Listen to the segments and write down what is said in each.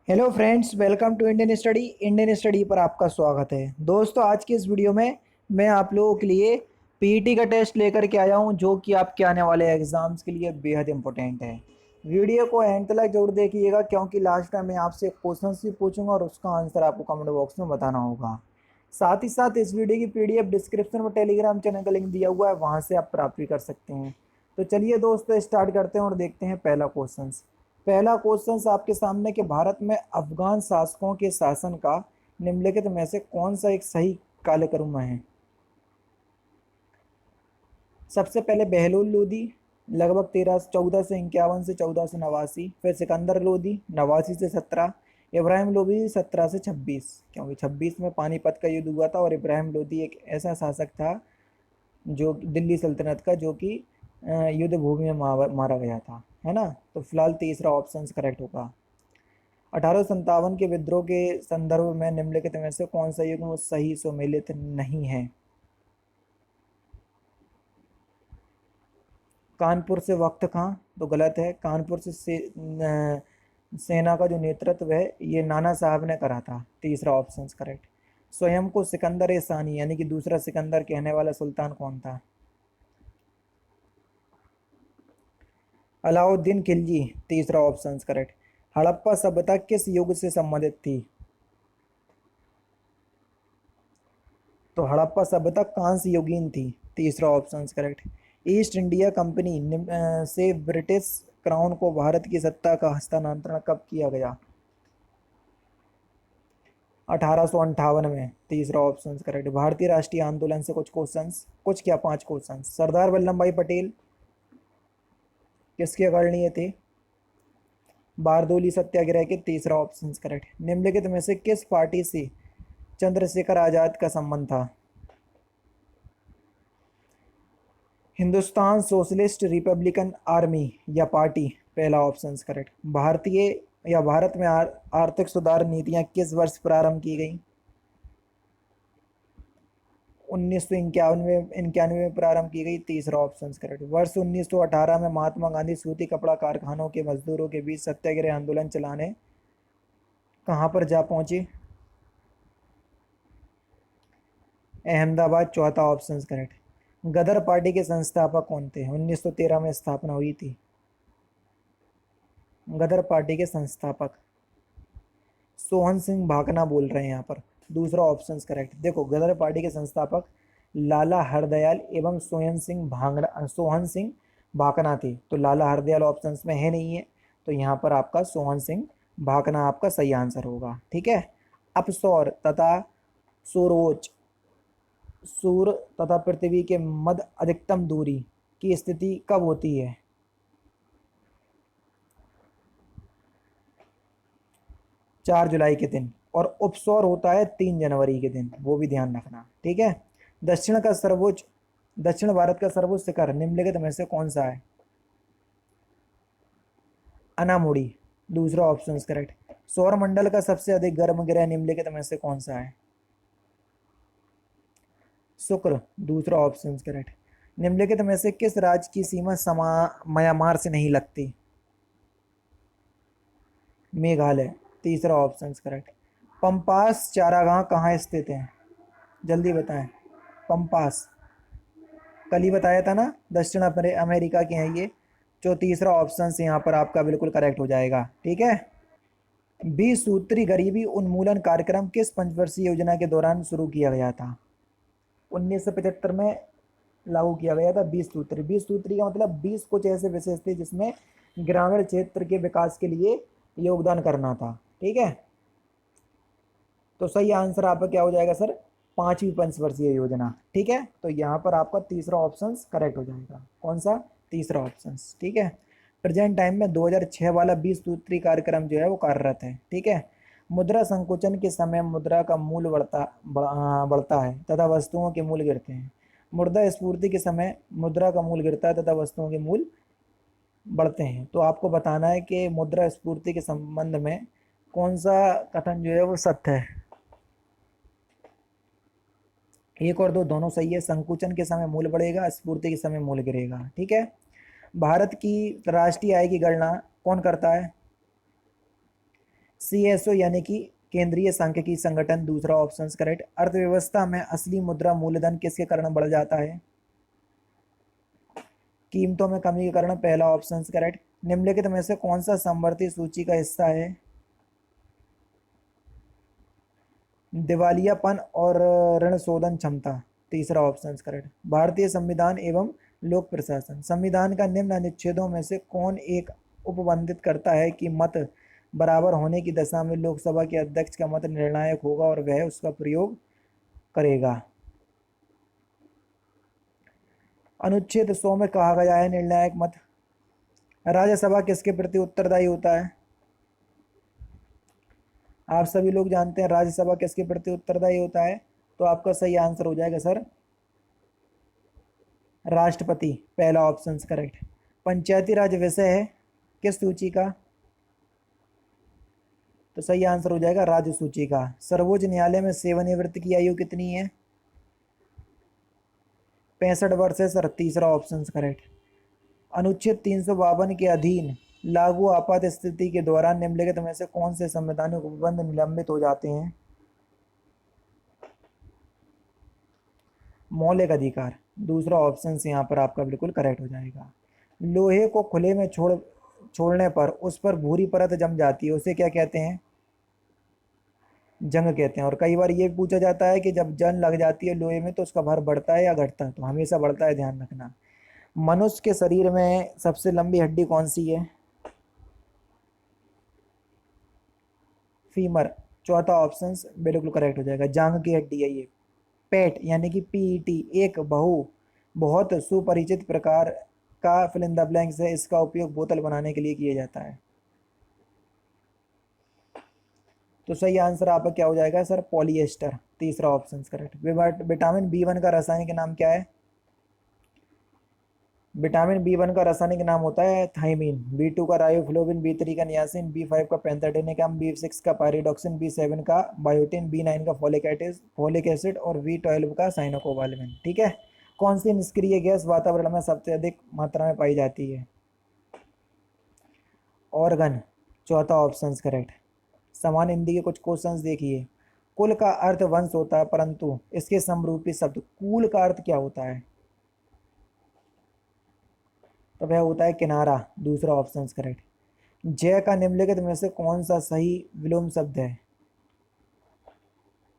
Hello friends, welcome to Indian study पर आपका स्वागत है। दोस्तों, आज की इस वीडियो में मैं आप लोगों के लिए पीईटी का टेस्ट लेकर के आया हूं, जो कि आपके आने वाले एग्जाम्स के लिए बेहद इंपॉर्टेंट है। वीडियो को एंड तक जरूर देखिएगा, क्योंकि लास्ट टाइम मैं आपसे क्वेश्चन भी पूछूंगा और उसका आंसर आपको कमेंट बॉक्स में बताना होगा। साथ ही साथ इस वीडियो की पीडीएफ डिस्क्रिप्शन में टेलीग्राम चैनल का लिंक दिया हुआ है, वहाँ से आप प्राप्त भी कर सकते हैं। तो चलिए दोस्तों, स्टार्ट करते हैं और देखते हैं पहला क्वेश्चन आपके सामने कि भारत में अफगान शासकों के शासन का निम्नलिखित में से कौन सा एक सही कालक्रम है। सबसे पहले बहलोल लोदी, लगभग 1451 से 1489। फिर सिकंदर लोदी 89 से 17। इब्राहिम लोदी 17 से 26, क्योंकि 26 में पानीपत का युद्ध हुआ था और इब्राहिम लोदी एक ऐसा शासक था जो दिल्ली सल्तनत का, जो कि युद्ध भूमि में मारा गया था, है ना। तो फिलहाल तीसरा ऑप्शन करेक्ट होगा। 1857 के विद्रोह के संदर्भ में निम्नलिखित में से कौन सा युग्म सही सुमेलित नहीं है। कानपुर से वक्त खां, तो गलत है। कानपुर से सेना का जो नेतृत्व है ये नाना साहब ने करा था, तीसरा ऑप्शन करेक्ट। स्वयं को सिकंदर ए सानी यानी कि दूसरा सिकंदर कहने वाला सुल्तान कौन था। अलाउद्दीन खिलजी, तीसरा ऑप्शन करेक्ट। हड़प्पा सभ्यता किस युग से संबंधित थी। तो हड़प्पा सभ्यता कांस्य युगीन थी, तीसरा option correct. East India company से ब्रिटिश क्राउन को भारत की सत्ता का हस्तांतरण कब किया गया। 1858 में, तीसरा ऑप्शन करेक्ट। भारतीय राष्ट्रीय आंदोलन से कुछ क्वेश्चंस, कुछ क्या 5 क्वेश्चंस। सरदार वल्लभ भाई पटेल किसके अग्रणी थे। बारदोली सत्याग्रह के, तीसरा ऑप्शन करेक्ट। निम्नलिखित में से किस पार्टी से चंद्रशेखर आजाद का संबंध था। हिंदुस्तान सोशलिस्ट रिपब्लिकन आर्मी या पार्टी, पहला ऑप्शन करेक्ट। भारतीय या भारत में आर्थिक सुधार नीतियां किस वर्ष प्रारंभ की गई। 1991 में प्रारंभ की गई, तीसरा ऑप्शन करेक्ट। वर्ष 1918 में महात्मा गांधी सूती कपड़ा कारखानों के मजदूरों के बीच सत्याग्रह आंदोलन चलाने कहाँ पर जा पहुंचे। अहमदाबाद, चौथा ऑप्शन करेक्ट। गदर पार्टी के संस्थापक कौन थे। 1913 में स्थापना हुई थी। गदर पार्टी के संस्थापक सोहन सिंह भाकना बोल रहे हैं यहाँ पर, दूसरा ऑप्शन करेक्ट। देखो, गदर पार्टी के संस्थापक लाला हरदयाल एवं सोहन सिंह भाकना थे। तो लाला हरदयाल ऑप्शन में है नहीं है, तो यहाँ पर आपका सोहन सिंह भाकना आपका सही आंसर होगा। ठीक है। अपसौर तथा सूर्योच्च, सूर्य तथा पृथ्वी के मध्य अधिकतम दूरी की स्थिति कब होती है। 4 जुलाई के दिन। और उपसौर होता है 3 जनवरी के दिन, वो भी ध्यान रखना। ठीक है। दक्षिण का सर्वोच्च दक्षिण भारत का सर्वोच्च शिखर निम्नलिखित में से कौन सा है। अनामुड़ी, दूसरा ऑप्शन करेक्ट। सौर मंडल का सबसे अधिक गर्म ग्रह निम्नलिखित में से कौन सा है। शुक्र, दूसरा ऑप्शन करेक्ट। निम्नलिखित में से किस राज्य की सीमा म्यांमार से नहीं लगती। मेघालय, तीसरा ऑप्शन करेक्ट। पंपास चारागाह कहाँ स्थित है, जल्दी बताएं। पंपास, कल ही बताया था ना, दक्षिण अमेरिका के हैं ये। जो तीसरा ऑप्शन से यहाँ पर आपका बिल्कुल करेक्ट हो जाएगा। ठीक है। 20 सूत्री गरीबी उन्मूलन कार्यक्रम किस पंचवर्षीय योजना के दौरान शुरू किया गया था। 1975 में लागू किया गया था 20 सूत्री। 20 सूत्री का मतलब 20 कुछ ऐसे विषय थे जिसमें ग्रामीण क्षेत्र के विकास के लिए योगदान करना था। ठीक है। तो सही आंसर आपका क्या हो जाएगा सर, 5वीं पंचवर्षीय योजना। ठीक है। तो यहाँ पर आपका तीसरा ऑप्शन करेक्ट हो जाएगा। कौन सा, तीसरा ऑप्शन। ठीक है। प्रेजेंट टाइम में 2006 वाला 20 सूत्री कार्यक्रम जो है वो कार्यरत है। ठीक है। मुद्रा संकुचन के समय मुद्रा का मूल्य बढ़ता है तथा वस्तुओं के मूल्य गिरते हैं। मुद्रा स्फूर्ति के समय मुद्रा का मूल्य गिरता है तथा वस्तुओं के मूल्य बढ़ते हैं। तो आपको बताना है कि मुद्रा स्फूर्ति के संबंध में कौन सा कथन जो है वो सत्य है। एक और दो दोनों सही है। संकुचन के समय मूल्य बढ़ेगा, स्फूर्ति के समय मूल्य गिरेगा। ठीक है। भारत की राष्ट्रीय आय की गणना कौन करता है। CSO यानी कि केंद्रीय सांख्यिकी संगठन, दूसरा ऑप्शन करेक्ट। अर्थव्यवस्था में असली मुद्रा मूलधन किसके कारण बढ़ जाता है? कीमतों में कमी के कारण, पहला ऑप्शन करेक्ट। निम्नलिखित में से कौन सा समवर्ती सूची का हिस्सा है? दिवालियापन और ऋण शोधन क्षमता, तीसरा ऑप्शन करेक्ट। भारतीय संविधान एवं लोक प्रशासन, संविधान का निम्न अनुच्छेदों में से कौन एक उपबंधित करता है कि मत बराबर होने की दशा में लोकसभा के अध्यक्ष का मत निर्णायक होगा और वह उसका प्रयोग करेगा? अनुच्छेद 100 में कहा गया है निर्णायक मत। राज्यसभा किसके प्रति उत्तरदायी होता है? आप सभी लोग जानते हैं राज्यसभा किसके प्रति उत्तरदायी होता है, तो आपका सही आंसर हो जाएगा सर राष्ट्रपति, पहला ऑप्शन करेक्ट। पंचायती राज विषय है किस सूची का? तो सही आंसर हो जाएगा राज्य सूची का। सर्वोच्च न्यायालय में सेवानिवृत्ति की आयु कितनी है? 65 वर्ष है सर, तीसरा ऑप्शन करेक्ट। अनुच्छेद 352 के अधीन लागू आपात स्थिति के दौरान निम्नलिखित में से कौन से संवैधानिक उपबंध निलंबित हो जाते हैं? मौलिक अधिकार, दूसरा ऑप्शन से यहाँ पर आपका बिल्कुल करेक्ट हो जाएगा। लोहे को खुले में छोड़ने पर उस पर भूरी परत जम जाती है, उसे क्या कहते हैं? जंग कहते हैं। और कई बार ये पूछा जाता है कि जब जंग लग जाती है लोहे में तो उसका भार बढ़ता है या घटता है? तो हमेशा बढ़ता है, ध्यान रखना। मनुष्य के शरीर में सबसे लंबी हड्डी कौन सी है? फीमर, चौथा ऑप्शन बिल्कुल करेक्ट हो जाएगा, जांग की हड्डी है ये। पेट यानी कि PET एक बहुत सुपरिचित प्रकार का फिल इन द ब्लैंक्स है, इसका उपयोग बोतल बनाने के लिए किया जाता है। तो सही आंसर आपका क्या हो जाएगा सर? पॉलिएस्टर, तीसरा ऑप्शन करेक्ट। विटामिन B1 का रासायनिक नाम क्या है? विटामिन B1 का रासायनिक नाम होता है थाइमीन, B2 का राइबोफ्लाविन, B3 का नियासिन, B5 का पेंटाडेनिकम, B6 का पायरिडॉक्सिन, B7 का बायोटिन, B9 का फोलिक एसिड और B12 का साइनोकोबालामिन। ठीक है। कौन सी निष्क्रिय गैस वातावरण में सबसे अधिक मात्रा में पाई जाती है? ऑर्गन, चौथा ऑप्शन करेक्ट। समान हिंदी के कुछ क्वेश्चंस देखिए। कुल का अर्थ वंश होता है, परंतु इसके समरूपी शब्द कूल का अर्थ क्या होता है? तो वह होता है किनारा, दूसरा ऑप्शन करेक्ट। जय का निम्नलिखित में से कौन सा सही विलोम शब्द है?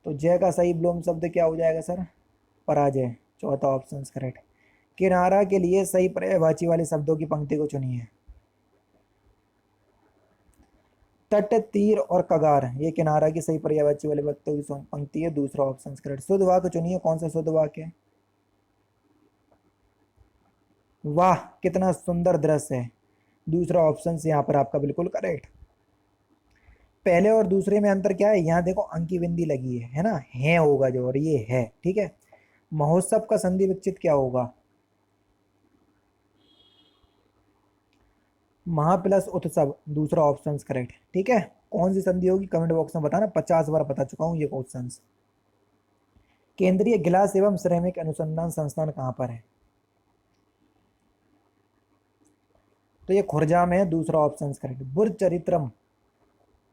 तो जय का सही विलोम शब्द क्या हो जाएगा सर? पराजय, चौथा ऑप्शन करेक्ट। किनारा के लिए सही पर्यायवाची वाले शब्दों की पंक्ति को चुनिए। तट, तीर और कगार, ये किनारा की सही पर्यायवाची वाले वक्तों की पंक्ति है, दूसरा ऑप्शन करेक्ट। शुद्ध वाक्य चुनिए, कौन सा शुद्ध वाक्य है? वाह कितना सुंदर दृश्य है, दूसरा ऑप्शन से यहाँ पर आपका बिल्कुल करेक्ट। पहले और दूसरे में अंतर क्या है? यहाँ देखो अंकी बिंदी लगी है ना, है होगा जो, और ये है। ठीक है। महोत्सव का संधि विकसित क्या होगा? महा प्लस उत्सव, दूसरा ऑप्शन करेक्ट। ठीक है। कौन सी संधि होगी कमेंट बॉक्स में बताना, 50 बार बता चुका हूँ ये क्वेश्चन। केंद्रीय गिलास एवं सिरेमिक अनुसंधान संस्थान कहाँ पर है? तो ये खुर्जा में है, दूसरा ऑप्शन करेक्ट। बुर्ज चरित्रम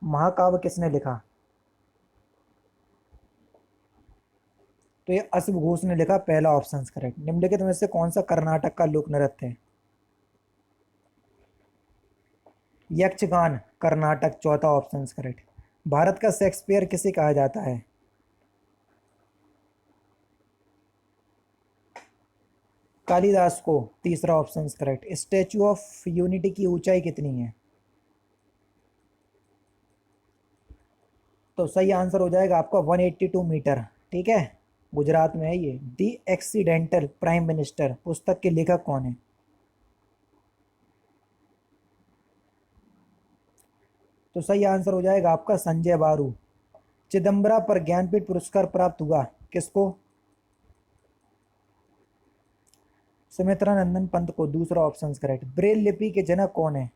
महाकाव्य किसने लिखा? तो ये अश्व घोष ने लिखा, पहला ऑप्शन करेक्ट। निम्नलिखित में से कौन सा कर्नाटक का लोक नृत्य है? यक्षगान, कर्नाटक, चौथा ऑप्शन करेक्ट। भारत का शेक्सपियर किसे कहा जाता है? कालिदास को, तीसरा option correct. Statue of unity की ऊंचाई कितनी है? तो सही आंसर हो जाएगा आपका 182 मीटर। ठीक है। गुजरात में है ये। दी एक्सीडेंटल प्राइम मिनिस्टर पुस्तक के लेखक कौन है? तो सही आंसर हो जाएगा आपका संजय बारू। चिदम्बरा पर ज्ञानपीठ पुरस्कार प्राप्त हुआ किसको? सुमित्रा नंदन पंत को, दूसरा ऑप्शन करेक्ट। ब्रेल लिपि के जनक कौन है?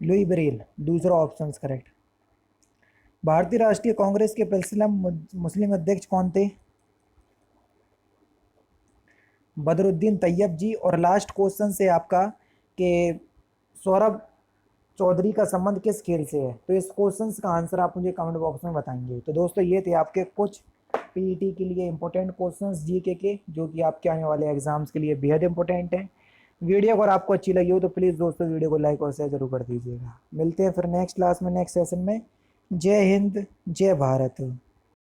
लुई ब्रेल, दूसरा ऑप्शन करेक्ट। भारतीय राष्ट्रीय कांग्रेस के पहले मुस्लिम अध्यक्ष कौन थे? बदरुद्दीन तैयब जी। और लास्ट क्वेश्चन से आपका कि सौरभ चौधरी का संबंध किस खेल से है? तो इस क्वेश्चन का आंसर आप मुझे कमेंट बॉक्स में बताएंगे। तो दोस्तों ये थे आपके कुछ पीईटी के लिए इंपॉर्टेंट क्वेश्चंस जीके के, जो कि आपके आने वाले एग्जाम्स के लिए बेहद इंपॉर्टेंट हैं। वीडियो अगर आपको अच्छी लगी हो तो प्लीज़ दोस्तों वीडियो को लाइक और शेयर जरूर कर दीजिएगा। मिलते हैं फिर नेक्स्ट क्लास में, नेक्स्ट सेशन में। जय हिंद, जय भारत।